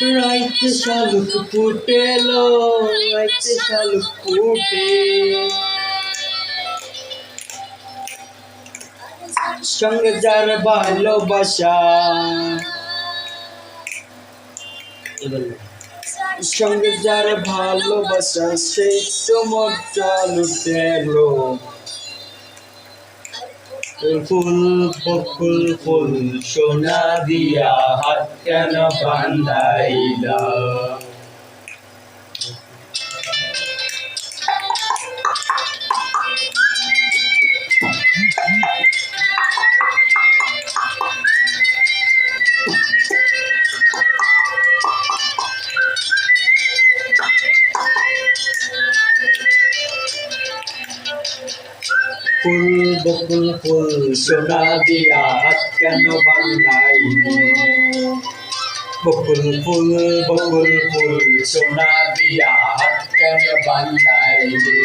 রাইতে শালুক ফুটেলো, রাইতে শালুক ফুটে, সঙ্গে যার ভালোবাসা, সঙ্গে যার ভালোবাসা সেই তো মজা লুটেলো। ফুল বকুল ফুল সোনা দিয়া হাত কেন বান্ধাইলা, ফুল বকুল ফুল সোনা দিয়া হাত কেন বান্ধাইলি, বকুল ফুল সোনা দিয়া হাত কেন বান্ধাইলি।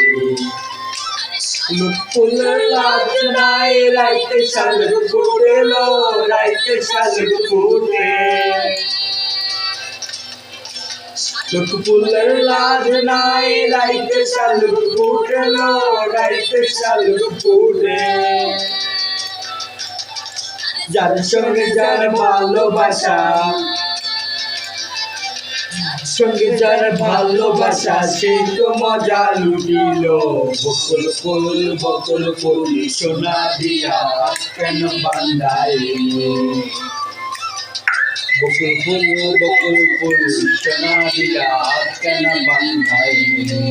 ফুলের লাজ নাই রাইতে শালুক ফুটেলো, রাইতে শালুক ফুটে, ফুলের লাজ নাই রাইতে শালুক ফুটেলো, রাইতে শালুক ফুটে, যার সঙ্গে যার ভালোবাসা, সঙ্গে যার ভালোবাসা সে তো মজা লুটিল। বকুল ফুল সোনা দিয়া কেন বান্ধাইলো, বকুল ফুল সোনা দিয়া কেন বান্ধাইলো।